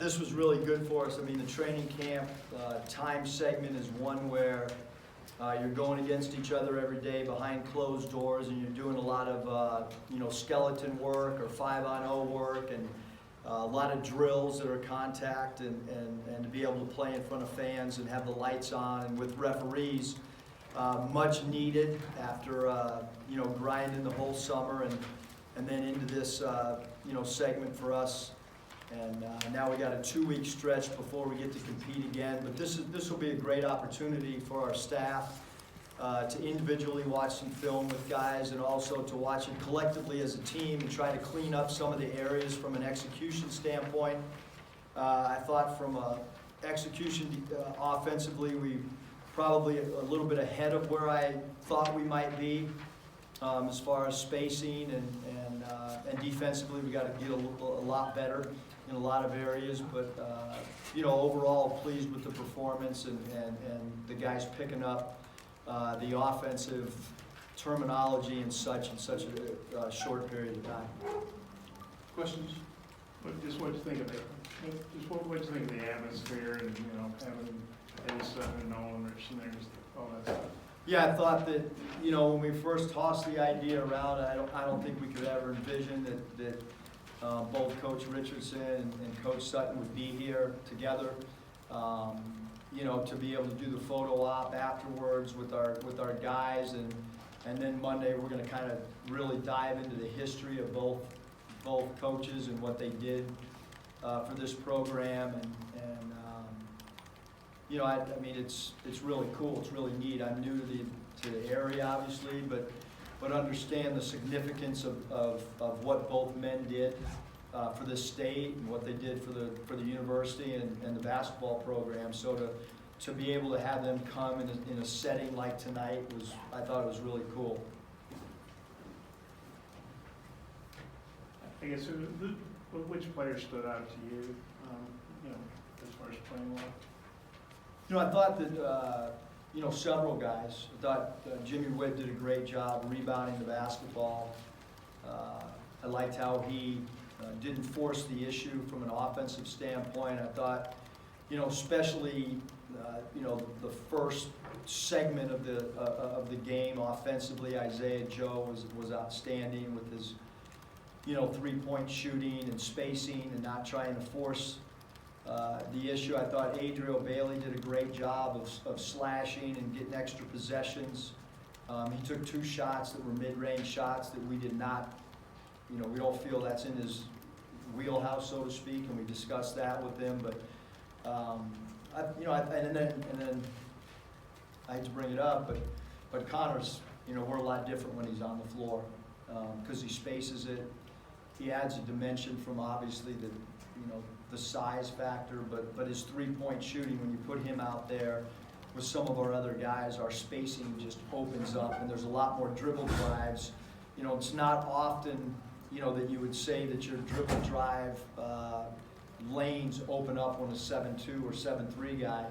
this was really good for us. I mean, the training camp time segment is one where you're going against each other every day behind closed doors, and you're doing a lot of skeleton work or 5-on-0 work, and a lot of drills that are contact, and to be able to play in front of fans and have the lights on and with referees, much needed after grinding the whole summer and then into this segment for us. And now we got a 2-week stretch before we get to compete again. But this will be a great opportunity for our staff to individually watch some film with guys, and also to watch it collectively as a team and try to clean up some of the areas from an execution standpoint. I thought from execution offensively, we probably a little bit ahead of where I thought we might be as far as spacing, and defensively we got to get a lot better in a lot of areas, but overall pleased with the performance and the guys picking up the offensive terminology and such in such a short period of time. Questions? Just what you think of it? Just what you think of the atmosphere and having Edison and Nolan Richardson there, all that stuff? Yeah, I thought that when we first tossed the idea around, I don't think we could ever envision that both Coach Richardson and Coach Sutton would be here together. To be able to do the photo op afterwards with our guys, and then Monday we're going to kind of really dive into the history of both coaches and what they did for this program, I mean it's really cool. It's really neat. I'm new to the area, obviously, but understand the significance of what both men did for this state and what they did for the university and the basketball program. So to be able to have them come in a setting like tonight I thought it was really cool. I guess which players stood out to you, as far as playing well? I thought that several guys. I thought Jimmy Witt did a great job rebounding the basketball. I liked how he didn't force the issue from an offensive standpoint. I thought, especially the first segment of the game offensively, Isaiah Joe was outstanding with his 3-point shooting and spacing and not trying to force the issue. I thought Adriel Bailey did a great job of slashing and getting extra possessions. He took 2 shots that were mid-range shots that we did not, we don't feel that's in his wheelhouse, so to speak, and we discussed that with him. But and then I hate to bring it up, but Connor's, we're a lot different when he's on the floor because he spaces it. He adds a dimension from obviously the size factor, but his 3-point shooting, when you put him out there with some of our other guys, our spacing just opens up, and there's a lot more dribble drives. It's not often, that you would say that your dribble drive lanes open up when a 7-2 or 7-3 guy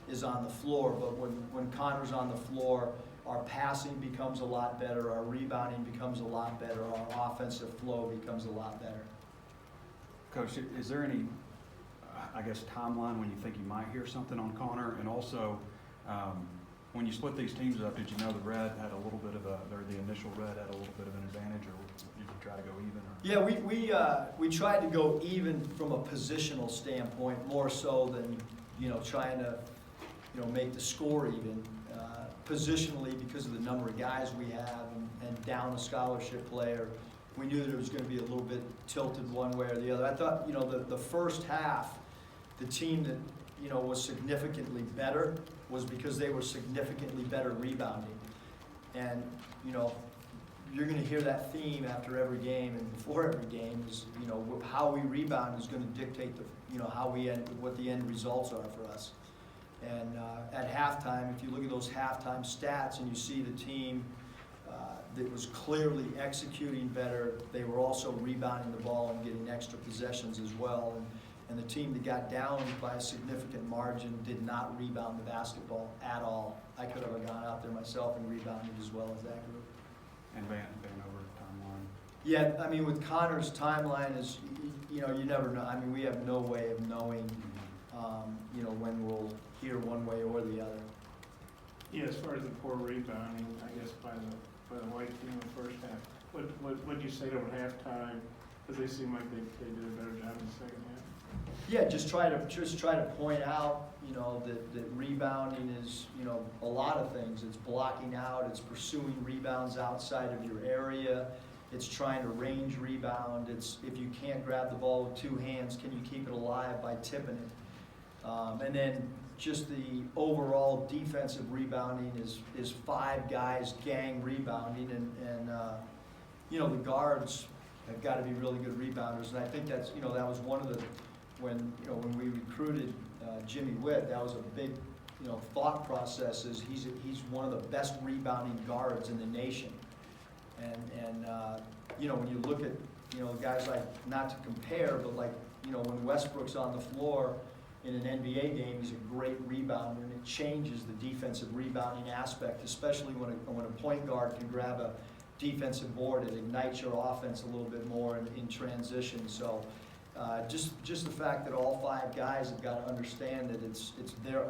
is on the floor, but when Connor's on the floor, our passing becomes a lot better, our rebounding becomes a lot better, our offensive flow becomes a lot better. Coach, is there any, timeline when you think you might hear something on Connor? And also, when you split these teams up, did you know the Red had a little bit of the initial Red had a little bit of an advantage, or did you try to go even? Yeah, we tried to go even from a positional standpoint, more so than, trying to, make the score even. Positionally, because of the number of guys we have and down a scholarship player, we knew that it was going to be a little bit tilted one way or the other. I thought, the first half, the team that, was significantly better was because they were significantly better rebounding. And, you're going to hear that theme after every game and before every game is, how we rebound is going to dictate what the end results are for us. And at halftime, if you look at those halftime stats and you see the team that was clearly executing better, they were also rebounding the ball and getting extra possessions as well. And the team that got down by a significant margin did not rebound the basketball at all. I could have gone out there myself and rebounded as well as that group. And Vanover timeline? Yeah, I mean, with Connor's timeline is, you know, you never know. I mean, we have no way of knowing, you know, when we'll hear one way or the other. Yeah, as far as the poor rebounding, I guess, by the white team in the first half, what'd you say to them at halftime? Because they seem like they did a better job in the second half. Yeah, just try to point out, you know, that rebounding is, you know, a lot of things. It's blocking out, it's pursuing rebounds outside of your area, it's trying to range rebound, it's if you can't grab the ball with two hands, can you keep it alive by tipping it? And then just the overall defensive rebounding is 5 guys gang rebounding, and you know, the guards have got to be really good rebounders, and I think that's, you know, that was one of the, when we recruited Jimmy Witt, that was a big, you know, thought process, is he's one of the best rebounding guards in the nation, and you know, when you look at, you know, guys like, not to compare, but like, you know, when Westbrook's on the floor in an NBA game, he's a great rebounder, and it changes the defensive rebounding aspect, especially when a point guard can grab a defensive board. It ignites your offense a little bit more in transition. So just the fact that all 5 guys have got to understand that it's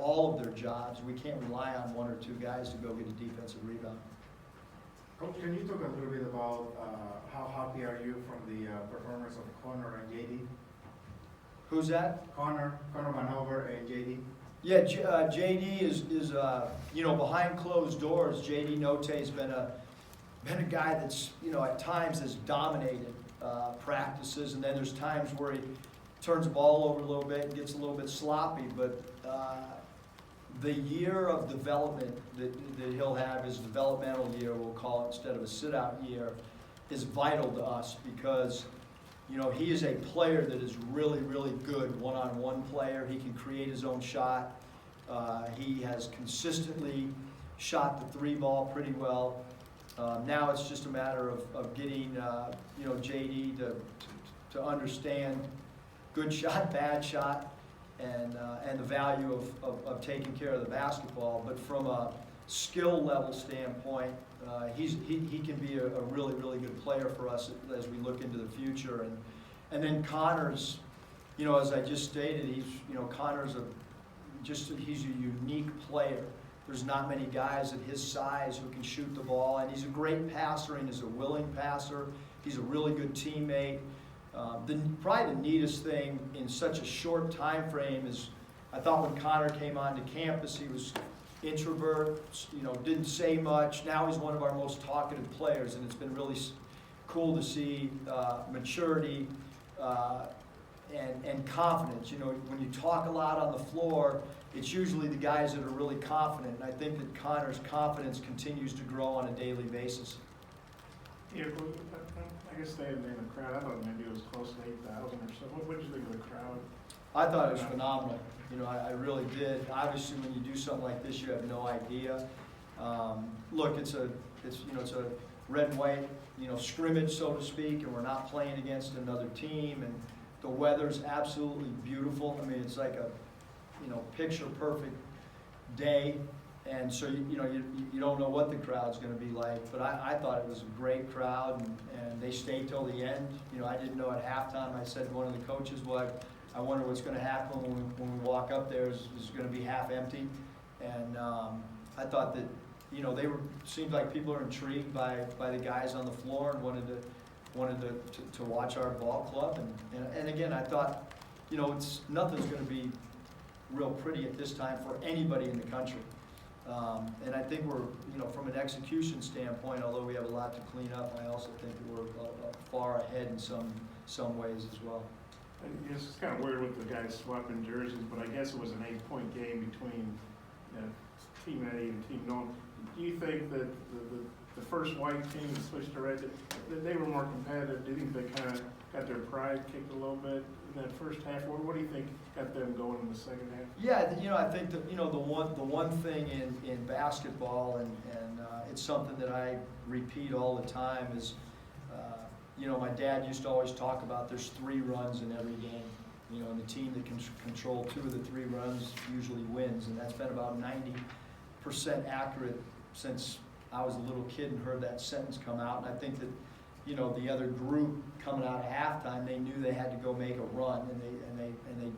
all of their jobs. We can't rely on 1 or 2 guys to go get a defensive rebound. Coach, can you talk a little bit about how happy are you from the performance of Connor and JD? Who's that? Connor Manover and JD. Yeah, JD is you know, behind closed doors, JD Notte has been a guy that's, you know, at times has dominated practices, and then there's times where he turns the ball over a little bit and gets a little bit sloppy, but the year of development that he'll have, his developmental year, we'll call it, instead of a sit-out year, is vital to us, because, you know, he is a player that is really, really good one-on-one player. He can create his own shot. He has consistently shot the 3 ball pretty well. Now it's just a matter of getting, you know, JD to understand good shot, bad shot, and the value of taking care of the basketball. But from a skill level standpoint, he can be a really, really good player for us as we look into the future. And then Connor's, you know, as I just stated, Connor's he's a unique player. There's not many guys at his size who can shoot the ball, and he's a great passer, and he's a willing passer. He's a really good teammate. Probably the neatest thing in such a short time frame is, I thought when Connor came onto campus, he was introvert, you know, didn't say much. Now he's one of our most talkative players, and it's been really cool to see maturity and confidence. You know, when you talk a lot on the floor, it's usually the guys that are really confident, and I think that Connor's confidence continues to grow on a daily basis. Yeah, well, I guess they had in the crowd, I thought maybe it was close to 8,000 or so. What did you think of the crowd? I thought it was phenomenal. You know, I really did. Obviously, when you do something like this, you have no idea. Look, it's a red-white, you know, scrimmage, so to speak, and we're not playing against another team, and the weather's absolutely beautiful. I mean, it's like a, you know, picture-perfect day, and so you don't know what the crowd's going to be like. But I thought it was a great crowd, and they stayed till the end. You know, I didn't know at halftime. I said to one of the coaches, "Well, I wonder what's going to happen when we walk up there. Is going to be half empty?" And I thought that, you know, seemed like people are intrigued by the guys on the floor and wanted to watch our ball club. And again, I thought, you know, nothing's going to be real pretty at this time for anybody in the country. And I think we're, you know, from an execution standpoint, although we have a lot to clean up, I also think that we're far ahead in some ways as well. It's kind of weird with the guys swapping jerseys, but I guess it was an 8-point game between Team A and Team Notte. Do you think that the first white team that switched to red, that they were more competitive? Do you think they kind of got their pride kicked a little bit in that first half? What do you think got them going in the second half? Yeah, you know, I think that, you know, the one thing in basketball, and it's something that I repeat all the time, is, you know, my dad used to always talk about there's 3 runs in every game. You know, and the team that can control 2 of the 3 runs usually wins, and that's been about 90% accurate since I was a little kid and heard that sentence come out. And I think that, you know, the other group coming out of halftime, they knew they had to go make a run, and they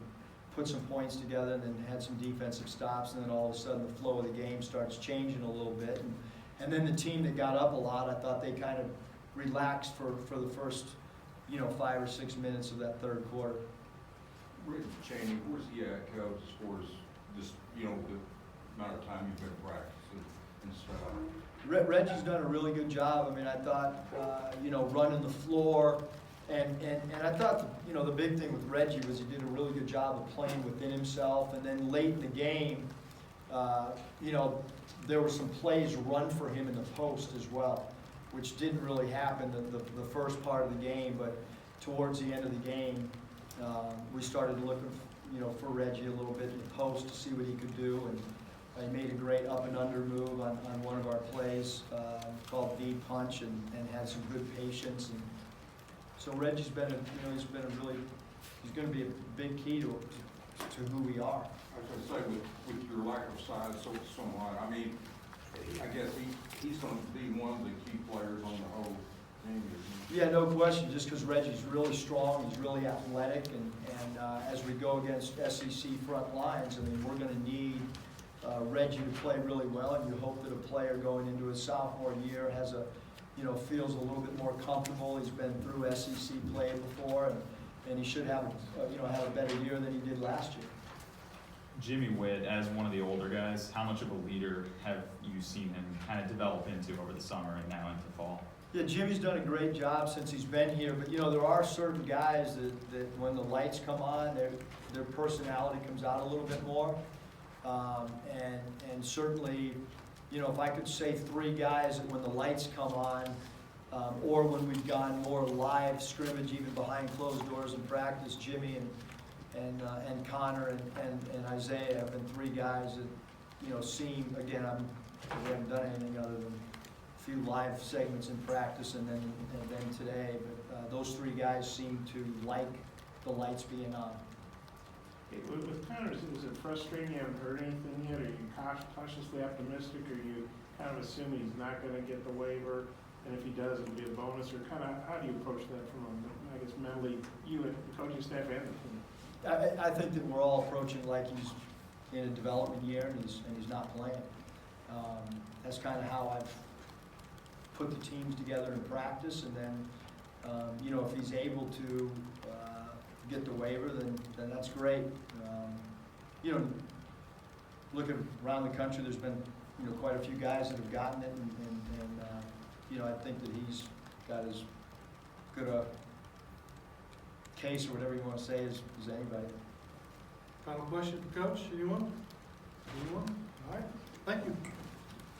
put some points together, and then had some defensive stops, and then all of a sudden the flow of the game starts changing a little bit. And then the team that got up a lot, I thought they kind of relaxed for the first, you know, 5 or 6 minutes of that third quarter. Cheney, where's he at, Coach, as far as just, you know, the amount of time you've been practicing and stuff? Reggie's done a really good job. I mean, I thought, you know, running the floor, and I thought, you know, the big thing with Reggie was he did a really good job of playing within himself. And then late in the game, you know, there were some plays run for him in the post as well, which didn't really happen the first part of the game. But towards the end of the game, we started looking, you know, for Reggie a little bit in the post to see what he could do. And he made a great up and under move on one of our plays called V punch, and had some good patience. And so Reggie's been, he's going to be a big key to who we are. I was gonna say, with your lack of size, so much, I mean, I guess he's gonna be one of the key players on the whole team. Yeah, no question, just because Reggie's really strong, he's really athletic, and as we go against SEC front lines, I mean, we're going to need Reggie to play really well, and you hope that a player going into his sophomore year has feels a little bit more comfortable. He's been through SEC play before, and he should have a better year than he did last year. Jimmy Witt, as one of the older guys, how much of a leader have you seen him kind of develop into over the summer and now into fall? Yeah, Jimmy's done a great job since he's been here, but there are certain guys that when the lights come on, their personality comes out a little bit more. And certainly, if I could say 3 guys that when the lights come on, or when we've gone more live scrimmage, even behind closed doors in practice, Jimmy and Connor and Isaiah have been 3 guys that seem, again, we haven't done anything other than a few live segments in practice and then today, but those 3 guys seem to like the lights being on. Hey, with Connor, is it frustrating you haven't heard anything yet? Are you cautiously optimistic, or you kind of assume he's not going to get the waiver, and if he does, it'll be a bonus? Or kind of how do you approach that from, I guess, mentally, you and the coaching staff and the team? I think that we're all approaching like he's in a development year and he's not playing. That's kind of how I've put the teams together in practice, and then if he's able to get the waiver, then that's great. Looking around the country, there's been quite a few guys that have gotten it, and I think that he's got as good a case or whatever you want to say as anybody. Final question, Coach, anyone? Anyone?